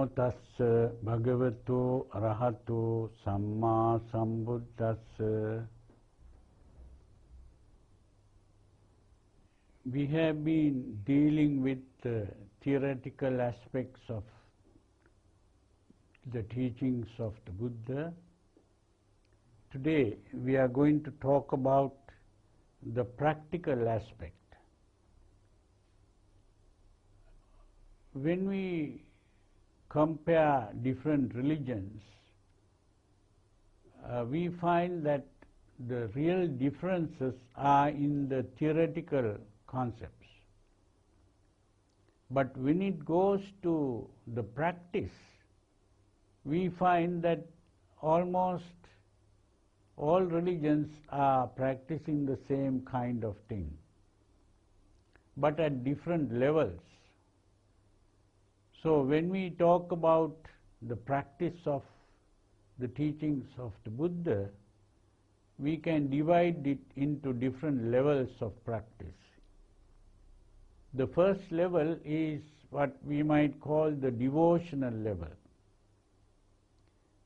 Namo tassa bhagavato arahato samma sambuddhassa. We have been dealing with theoretical aspects of the teachings of the Buddha. Today we are going to talk about the practical aspect. When we compare different religions, we find that the real differences are in the theoretical concepts. But when it goes to the practice, we find that almost all religions are practicing the same kind of thing, but at different levels. So when we talk about the practice of the teachings of the Buddha, we can divide it into different levels of practice. The first level is what we might call the devotional level.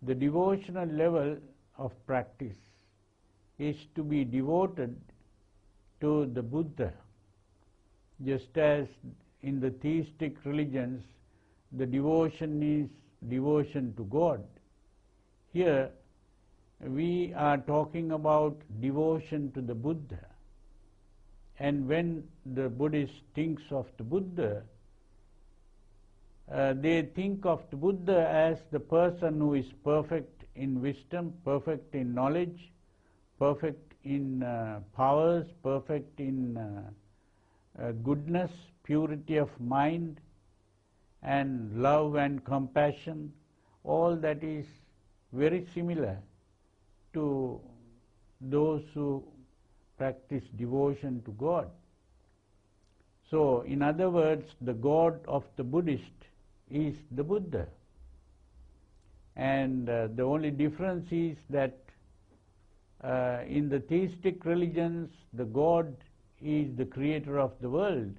The devotional level of practice is to be devoted to the Buddha, just as in the theistic religions the devotion is devotion to God. Here we are talking about devotion to the Buddha. And when the Buddhist thinks of the Buddha, they think of the Buddha as the person who is perfect in wisdom, perfect in knowledge, perfect in powers, perfect in goodness, purity of mind, and love and compassion. All that is very similar to those who practice devotion to God. So, in other words, the God of the Buddhist is the Buddha. And the only difference is that in the theistic religions, the God is the creator of the world,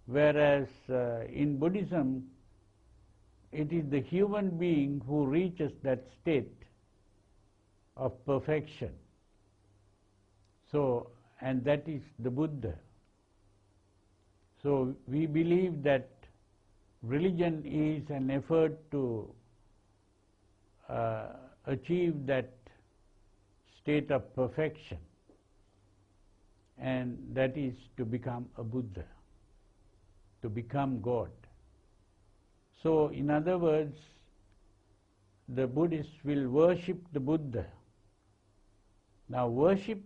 whereas in Buddhism, it is the human being who reaches that state of perfection. So, and that is the Buddha. So we believe that religion is an effort to achieve that state of perfection, and that is to become a Buddha, to become God. So, in other words, the Buddhists will worship the Buddha. Now, worship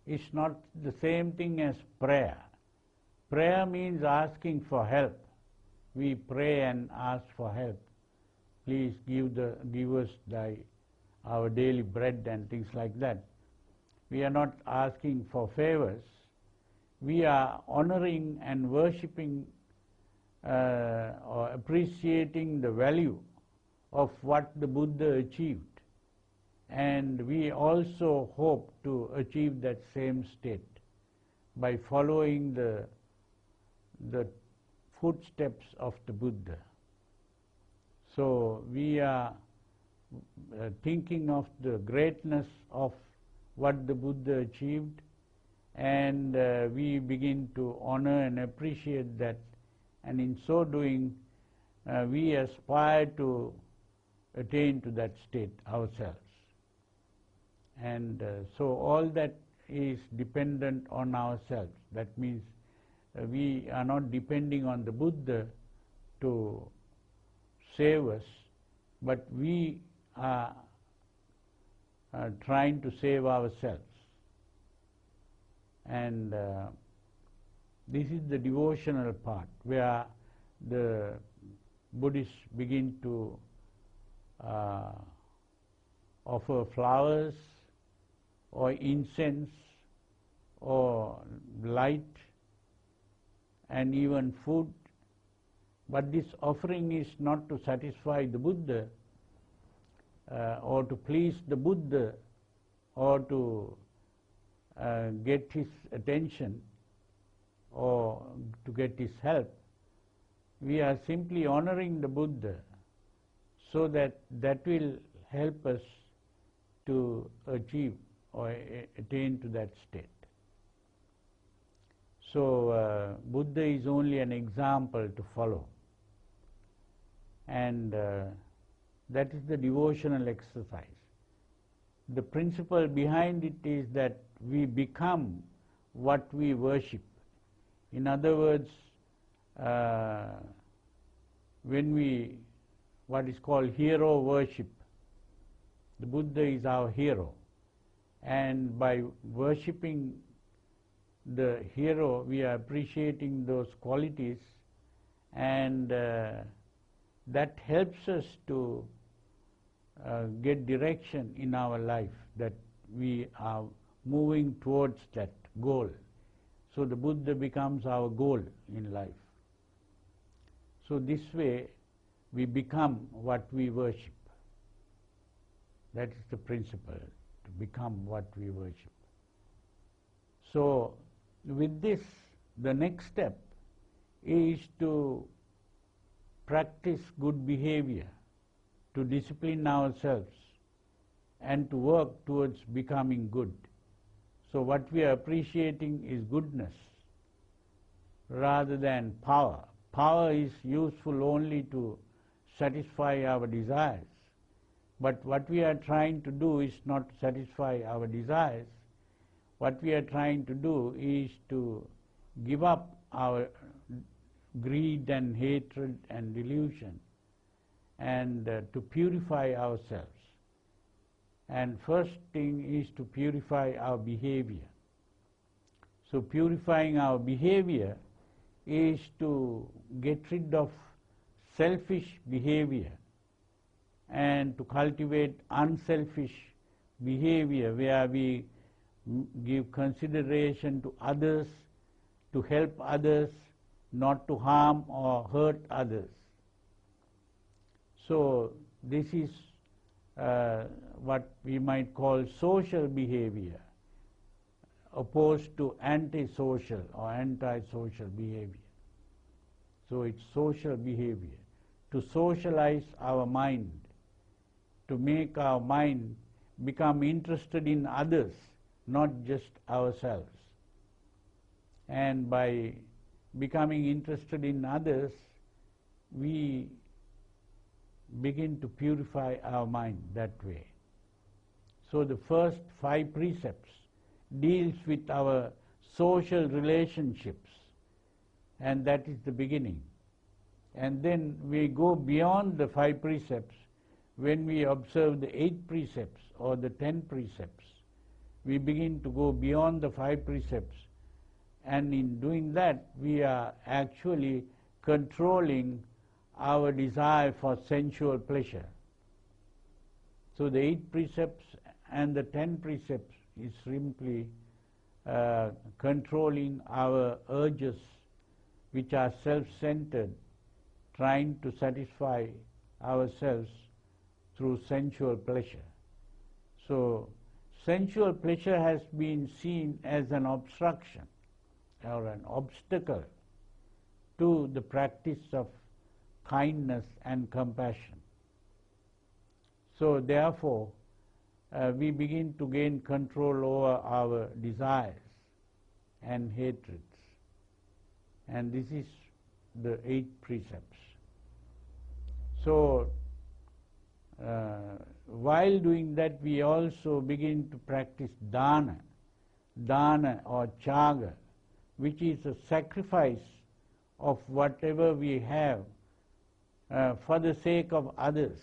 is not the same thing as prayer. Prayer means asking for help. We pray and ask for help. Please give us our daily bread and things like that. We are not asking for favors. We are honoring and worshipping or appreciating the value of what the Buddha achieved. And we also hope to achieve that same state by following the footsteps of the Buddha. So we are thinking of the greatness of what the Buddha achieved, and we begin to honor and appreciate that, and in so doing we aspire to attain to that state ourselves. And so all that is dependent on ourselves. That means we are not depending on the Buddha to save us, but we are trying to save ourselves. And this is the devotional part, where the Buddhists begin to offer flowers or incense or light and even food. But this offering is not to satisfy the Buddha or to please the Buddha or to get his attention or to get his help, we are simply honoring the Buddha, so that will help us to achieve or attain to that state. So Buddha is only an example to follow, and that is the devotional exercise. The principle behind it is that we become what we worship. In other words, when we, what is called hero worship, the Buddha is our hero, and by worshipping the hero we are appreciating those qualities, and that helps us to get direction in our life, that we are moving towards that goal. So the Buddha becomes our goal in life. So this way we become what we worship. That is the principle, to become what we worship. So with this, the next step is to practice good behavior, to discipline ourselves, and to work towards becoming good. So what we are appreciating is goodness rather than power. Power is useful only to satisfy our desires. But what we are trying to do is not to satisfy our desires. What we are trying to do is to give up our greed and hatred and delusion, and to purify ourselves. And first thing is to purify our behavior. So purifying our behavior is to get rid of selfish behavior and to cultivate unselfish behavior, where we give consideration to others, to help others, not to harm or hurt others. So this is what we might call social behavior, opposed to antisocial or anti-social behavior. So it's social behavior, to socialize our mind, to make our mind become interested in others, not just ourselves. And by becoming interested in others, we begin to purify our mind that way. So the first 5 precepts deals with our social relationships, and that is the beginning. And then we go beyond the 5 precepts when we observe the 8 precepts or the 10 precepts. We begin to go beyond the 5 precepts, and in doing that we are actually controlling our desire for sensual pleasure. So the 8 precepts and the 10 precepts is simply controlling our urges, which are self-centered, trying to satisfy ourselves through sensual pleasure. So sensual pleasure has been seen as an obstruction or an obstacle to the practice of kindness and compassion. So therefore, we begin to gain control over our desires and hatreds. And this is the 8 precepts. So while doing that, we also begin to practice dana or chaga, which is a sacrifice of whatever we have for the sake of others.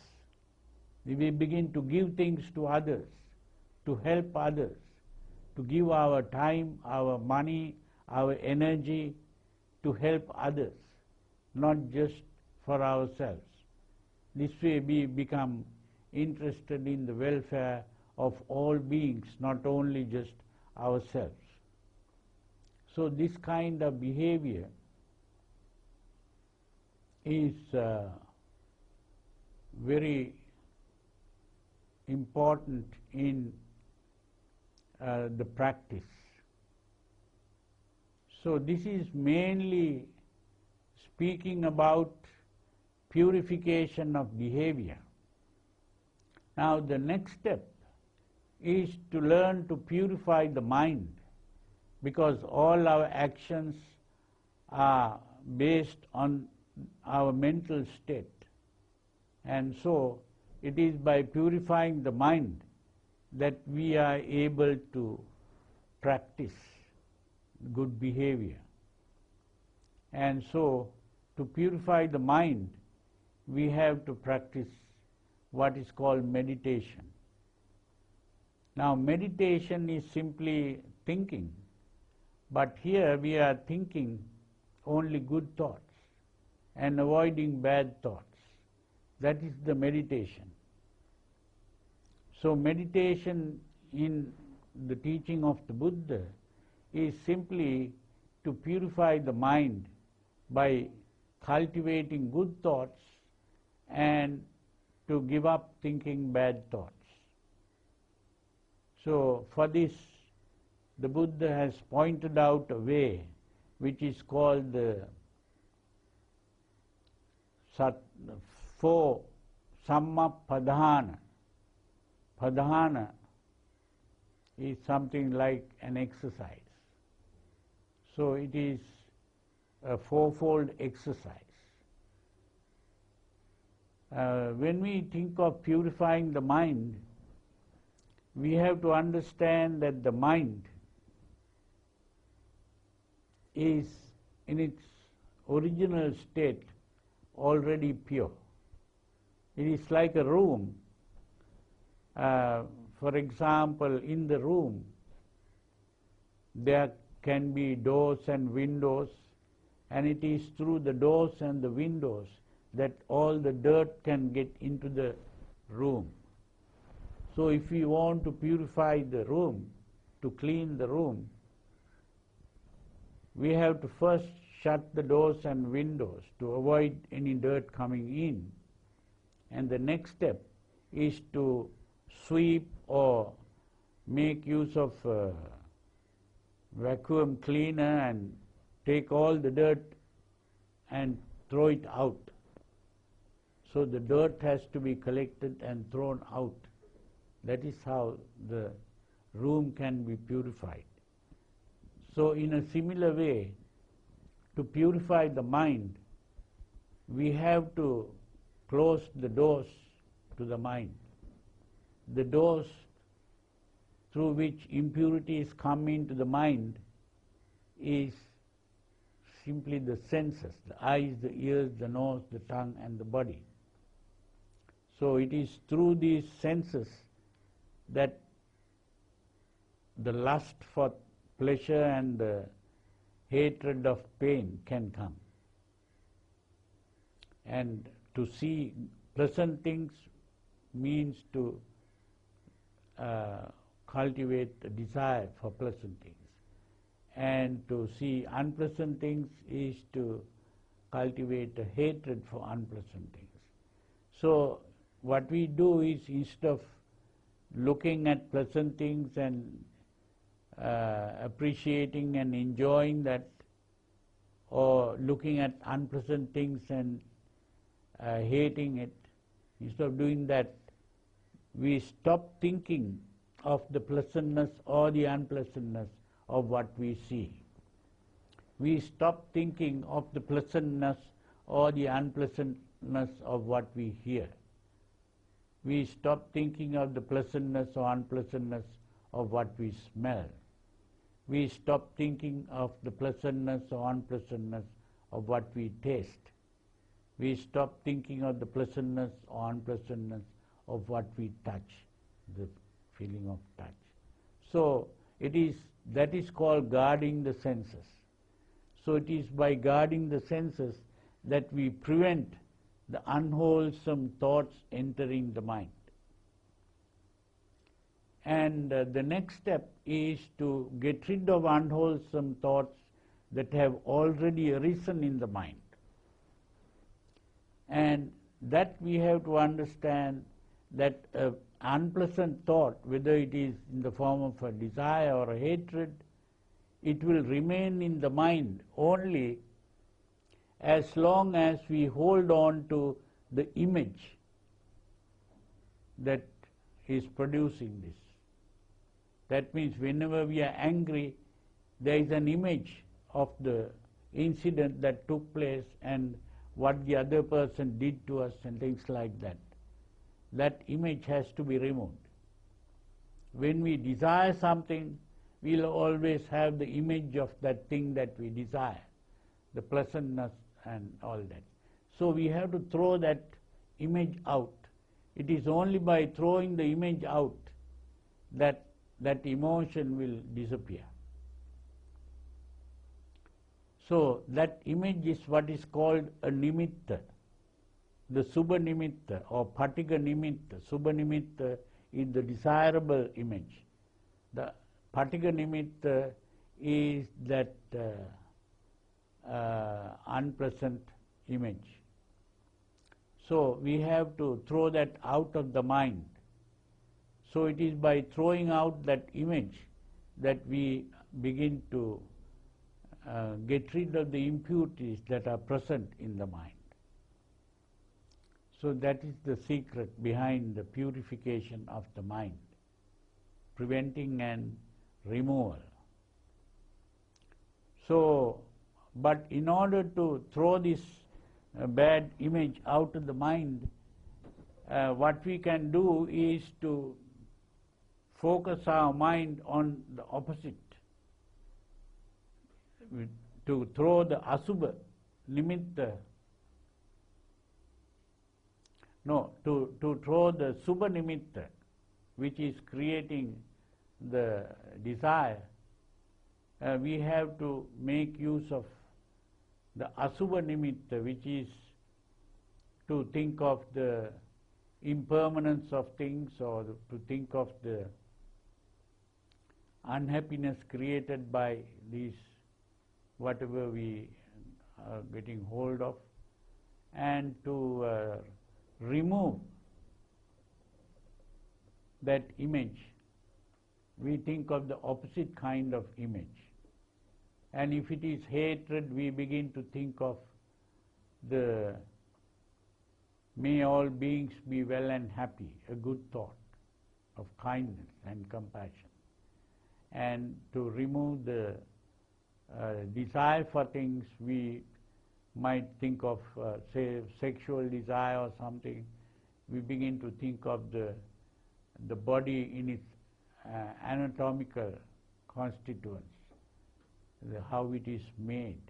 We begin to give things to others, to help others, to give our time, our money, our energy to help others, not just for ourselves. This way we become interested in the welfare of all beings, not only just ourselves. So this kind of behavior is very important in the practice. So this is mainly speaking about purification of behavior. Now the next step is to learn to purify the mind, because all our actions are based on our mental state. And so it is by purifying the mind that we are able to practice good behavior. And so to purify the mind, we have to practice what is called meditation. Now meditation is simply thinking, but here we are thinking only good thoughts and avoiding bad thoughts. That is the meditation. So meditation in the teaching of the Buddha is simply to purify the mind by cultivating good thoughts and to give up thinking bad thoughts. So for this, the Buddha has pointed out a way which is called the four Samma Padhana. Padhana is something like an exercise. So it is a fourfold exercise. When we think of purifying the mind, we have to understand that the mind is in its original state already pure. It is like a room. For example, in the room there can be doors and windows, and it is through the doors and the windows that all the dirt can get into the room. So if we want to purify the room, to clean the room, we have to first shut the doors and windows to avoid any dirt coming in. And the next step is to sweep or make use of a vacuum cleaner and take all the dirt and throw it out. So the dirt has to be collected and thrown out. That is how the room can be purified. So in a similar way, to purify the mind, we have to close the doors to the mind. The doors through which impurities come into the mind is simply the senses, the eyes, the ears, the nose, the tongue and the body. So it is through these senses that the lust for pleasure and the hatred of pain can come. And to see pleasant things means to cultivate a desire for pleasant things. And to see unpleasant things is to cultivate a hatred for unpleasant things. So what we do is, instead of looking at pleasant things and appreciating and enjoying that, or looking at unpleasant things and hating it, instead of doing that, we stop thinking of the pleasantness or the unpleasantness of what we see. We stop thinking of the pleasantness or the unpleasantness of what we hear. We stop thinking of the pleasantness or unpleasantness of what we smell. We stop thinking of the pleasantness or unpleasantness of what we taste. We stop thinking of the pleasantness or unpleasantness of what we touch, the feeling of touch. So that is called guarding the senses. So it is by guarding the senses that we prevent the unwholesome thoughts entering the mind. And the next step is to get rid of unwholesome thoughts that have already arisen in the mind. And that we have to understand that an unpleasant thought, whether it is in the form of a desire or a hatred, it will remain in the mind only as long as we hold on to the image that is producing this. That means whenever we are angry, there is an image of the incident that took place and what the other person did to us and things like that. That image has to be removed. When we desire something, we'll always have the image of that thing that we desire, the pleasantness and all that. So we have to throw that image out. It is only by throwing the image out that that emotion will disappear. So that image is what is called a nimitta, the subha nimitta or Prática nimitta. Subha nimitta is the desirable image. The Prática nimitta is that unpleasant image. So we have to throw that out of the mind. So it is by throwing out that image that we begin to get rid of the impurities that are present in the mind. So that is the secret behind the purification of the mind, preventing and removal. So, but in order to throw this bad image out of the mind, what we can do is to focus our mind on the opposite, to throw the asubha nimitta, to throw the subha nimitta, which is creating the desire. We have to make use of the asubha nimitta, which is to think of the impermanence of things or to think of the unhappiness created by these, whatever we are getting hold of, and to remove that image. We think of the opposite kind of image. And if it is hatred, we begin to think of the may all beings be well and happy, a good thought of kindness and compassion. And to remove the desire for things, we might think of, say, sexual desire or something. We begin to think of the body in its anatomical constituents, how it is made.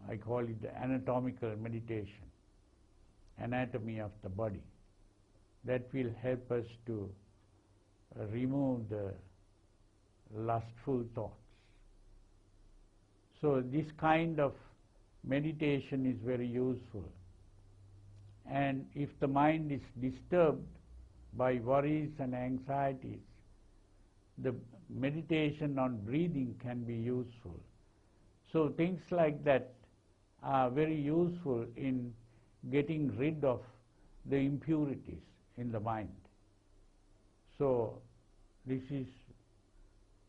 I call it the anatomical meditation, anatomy of the body. That will help us to remove the lustful thoughts. So this kind of meditation is very useful. And if the mind is disturbed by worries and anxieties, the meditation on breathing can be useful. So things like that are very useful in getting rid of the impurities in the mind. So this is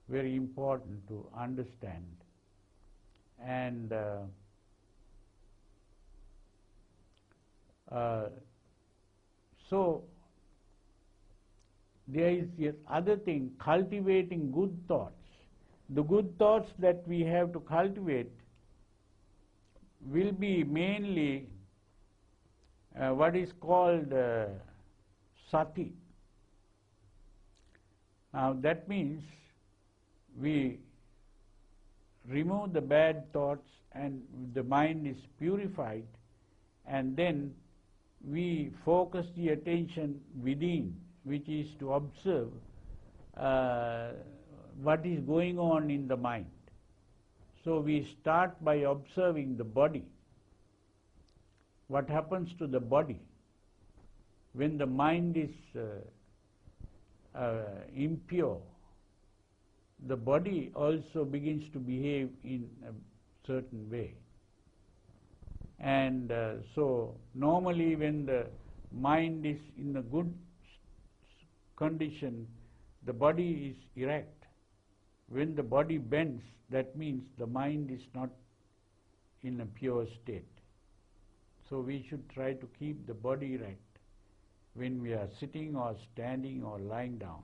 very important to understand. And so there is the other thing, cultivating good thoughts. The good thoughts that we have to cultivate will be mainly what is called sati. Now that means we remove the bad thoughts and the mind is purified, and then we focus the attention within, which is to observe what is going on in the mind. So we start by observing the body. What happens to the body when the mind is impure? The body also begins to behave in a certain way. And so normally when the mind is in a good condition, the body is erect. When the body bends, that means the mind is not in a pure state. So we should try to keep the body right when we are sitting or standing or lying down.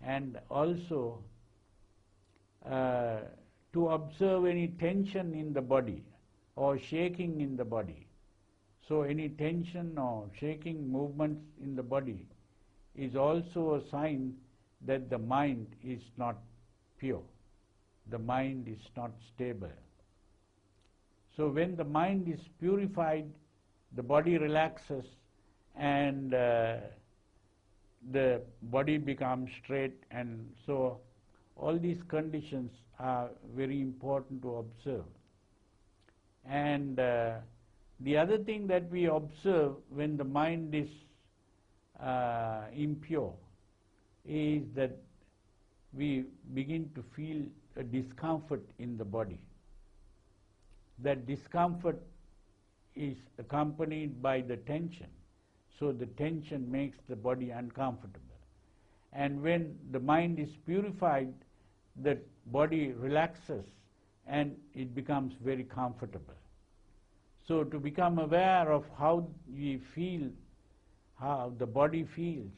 And also to observe any tension in the body or shaking in the body. So any tension or shaking movements in the body is also a sign that the mind is not pure. The mind is not stable. So when the mind is purified, the body relaxes and the body becomes straight, and so all these conditions are very important to observe. And the other thing that we observe when the mind is impure is that we begin to feel a discomfort in the body. That discomfort is accompanied by the tension. So the tension makes the body uncomfortable. And when the mind is purified, the body relaxes and it becomes very comfortable. So to become aware of how we feel, how the body feels,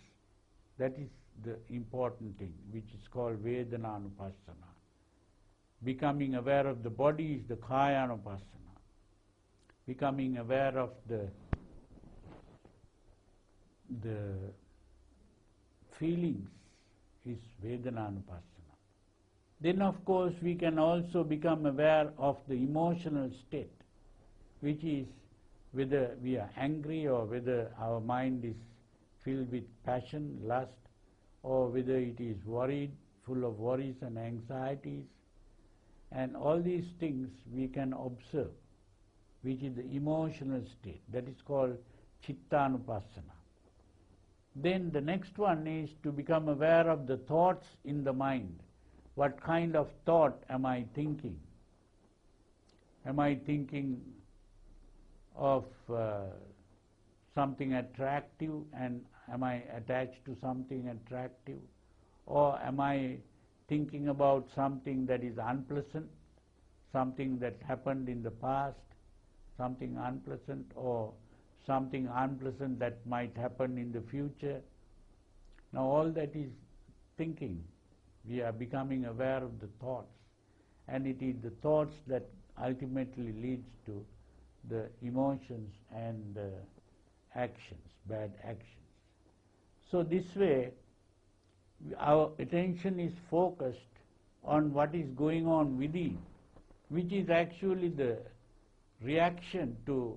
that is the important thing, which is called Vedananupassana. Becoming aware of the body is the Kayanupassana. Becoming aware of the feelings is Vedananupassana. Then of course we can also become aware of the emotional state, which is whether we are angry or whether our mind is filled with passion, lust, or whether it is worried, full of worries and anxieties. And all these things we can observe, which is the emotional state. That is called Chittanupassana. Then the next one is to become aware of the thoughts in the mind. What kind of thought am I thinking? Am I thinking of something attractive, and am I attached to something attractive? Or am I thinking about something that is unpleasant, something that happened in the past, something unpleasant, or something unpleasant that might happen in the future? Now all that is thinking. We are becoming aware of the thoughts, and it is the thoughts that ultimately leads to the emotions and actions, bad actions. So this way our attention is focused on what is going on within, which is actually the reaction to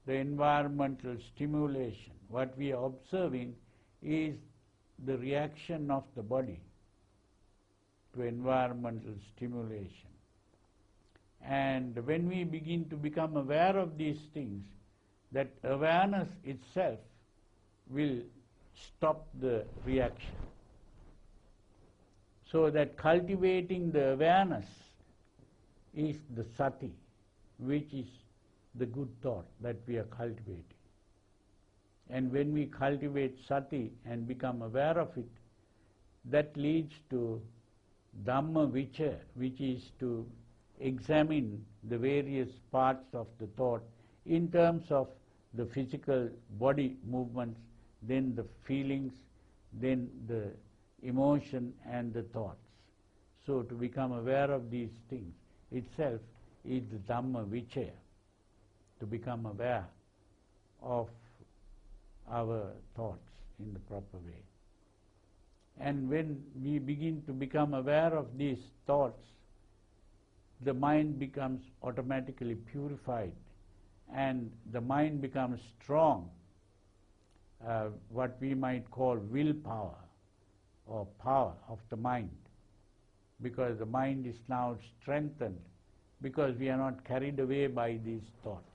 the environmental stimulation. What we are observing is the reaction of the body to environmental stimulation. And when we begin to become aware of these things, that awareness itself will stop the reaction. So that cultivating the awareness is the sati, which is the good thought that we are cultivating. And when we cultivate sati and become aware of it, that leads to Dhamma Vichaya, which is to examine the various parts of the thought in terms of the physical body movements, then the feelings, then the emotion and the thoughts. So to become aware of these things itself is the Dhamma Vichaya, to become aware of our thoughts in the proper way. And when we begin to become aware of these thoughts, the mind becomes automatically purified and the mind becomes strong, what we might call willpower or power of the mind, because the mind is now strengthened because we are not carried away by these thoughts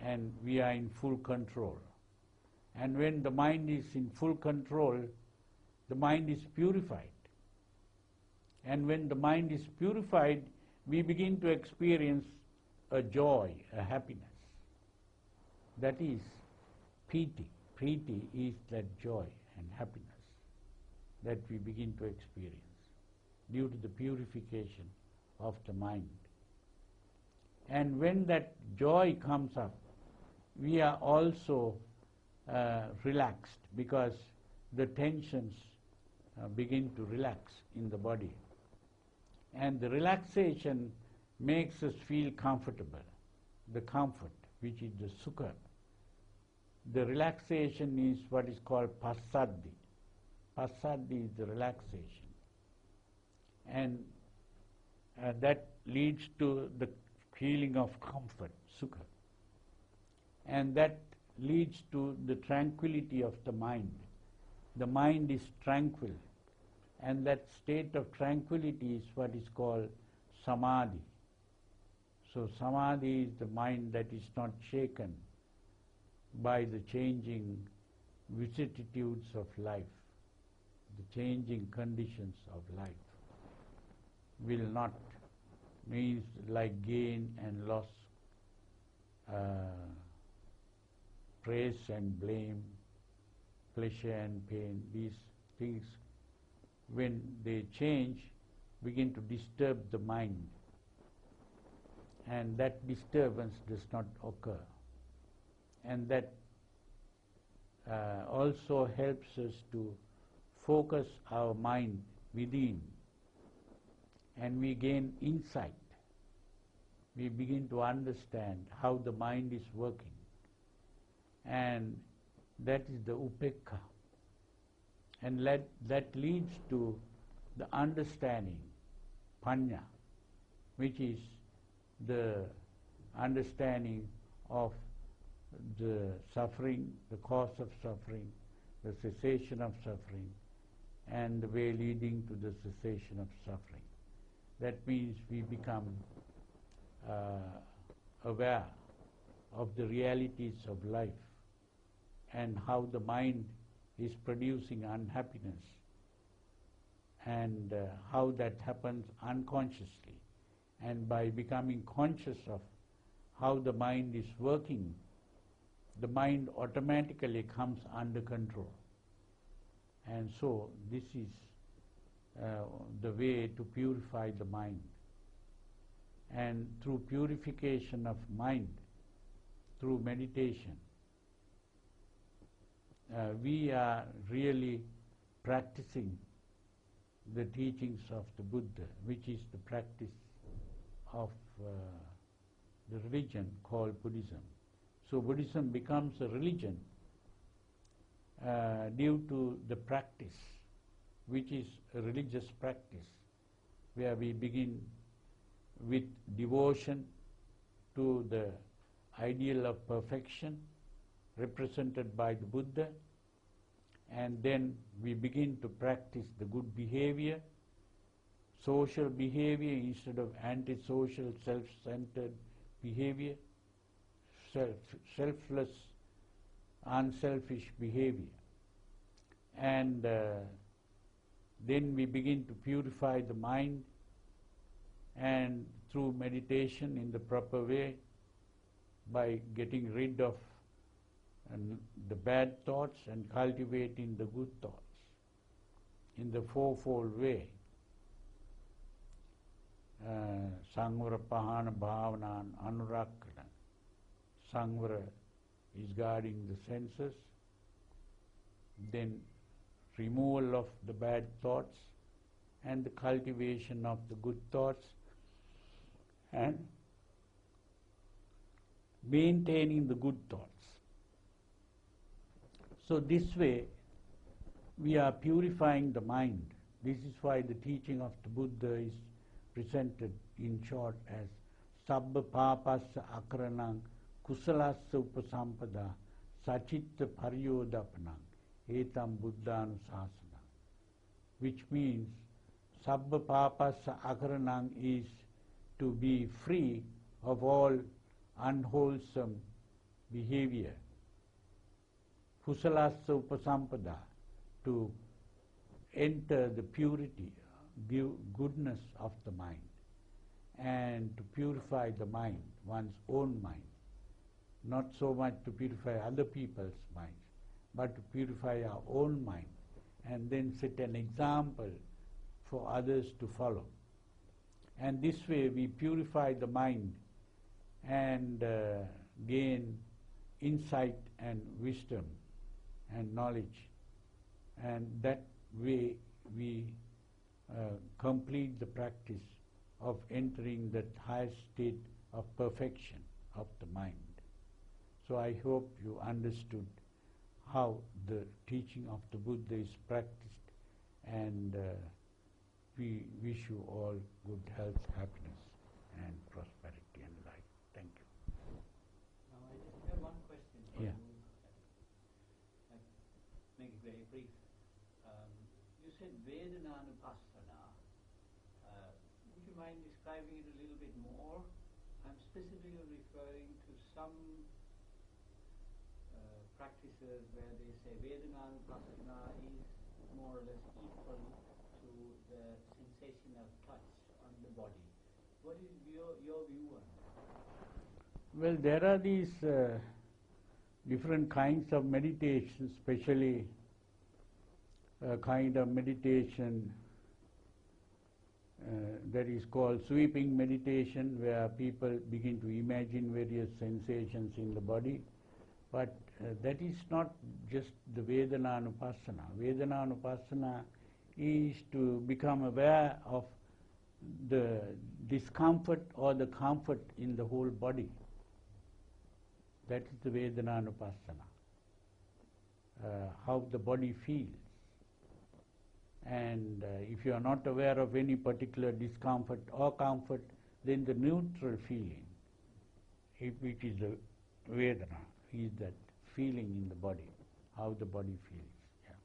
and we are in full control. And when the mind is in full control, the mind is purified. And when the mind is purified, we begin to experience a joy, a happiness. That is piti. Priti is that joy and happiness that we begin to experience due to the purification of the mind. And when that joy comes up, we are also relaxed, because the tensions begin to relax in the body. And the relaxation makes us feel comfortable, the comfort, which is the sukha. The relaxation is what is called passaddhi. Passaddhi is the relaxation. And that leads to the feeling of comfort, sukha. And that leads to the tranquility of the mind. The mind is tranquil, and that state of tranquility is what is called samadhi. So samadhi is the mind that is not shaken by the changing vicissitudes of life, the changing conditions of life. Will not, means like gain and loss, praise and blame, pleasure and pain, these things, when they change, begin to disturb the mind. And that disturbance does not occur. And that also helps us to focus our mind within, and we gain insight. We begin to understand how the mind is working. And that is the upekkha. And that leads to the understanding, panya, which is the understanding of the suffering, the cause of suffering, the cessation of suffering, and the way leading to the cessation of suffering. That means we become aware of the realities of life and how the mind is producing unhappiness, and how that happens unconsciously. And by becoming conscious of how the mind is working, the mind automatically comes under control. And so this is the way to purify the mind. And through purification of mind, through meditation, we are really practicing the teachings of the Buddha, which is the practice of the religion called Buddhism. So Buddhism becomes a religion due to the practice, which is a religious practice, where we begin with devotion to the ideal of perfection represented by the Buddha, and then we begin to practice the good behavior, social behavior instead of antisocial, self-centered behavior, selfless, unselfish behavior. And then we begin to purify the mind, and through meditation in the proper way, by getting rid of the bad thoughts and cultivating the good thoughts in the fourfold way. Sangvara pahana bhavanan anurakkana. Sangvara is guarding the senses, then removal of the bad thoughts and the cultivation of the good thoughts, and maintaining the good thoughts. So this way we are purifying the mind. This is why the teaching of the Buddha is presented in short as Sabba Papassa Akaranang Kusalassa Upasampada Sachitta Paryodapanang Etam Buddhanusasana, which means Sabba Papassa Akaranang is to be free of all unwholesome behavior. Kusalassa Upasampada, to enter the purity, goodness of the mind, and to purify the mind, one's own mind. Not so much to purify other people's minds, but to purify our own mind, and then set an example for others to follow. And this way we purify the mind and gain insight and wisdom and knowledge, and that way we complete the practice of entering that highest state of perfection of the mind. So I hope you understood how the teaching of the Buddha is practiced, and we wish you all good health, happiness and prosperity and life. Thank you. Now I just have one question for Yeah. you. I'll make it very brief. You said Vedananupassana. Would you mind describing it a little bit more? I'm specifically referring to some practices where they say Vedananupassana is more or less equal to the sensation of touch on the body. What is your view on that? Well, there are these different kinds of meditation, especially a kind of meditation that is called sweeping meditation, where people begin to imagine various sensations in the body. But that is not just the Vedananupassana. Vedananupassana is to become aware of the discomfort or the comfort in the whole body. That is the Vedananupassana, how the body feels. And if you are not aware of any particular discomfort or comfort, then the neutral feeling, which is the Vedana, is that feeling in the body, how the body feels. Yeah.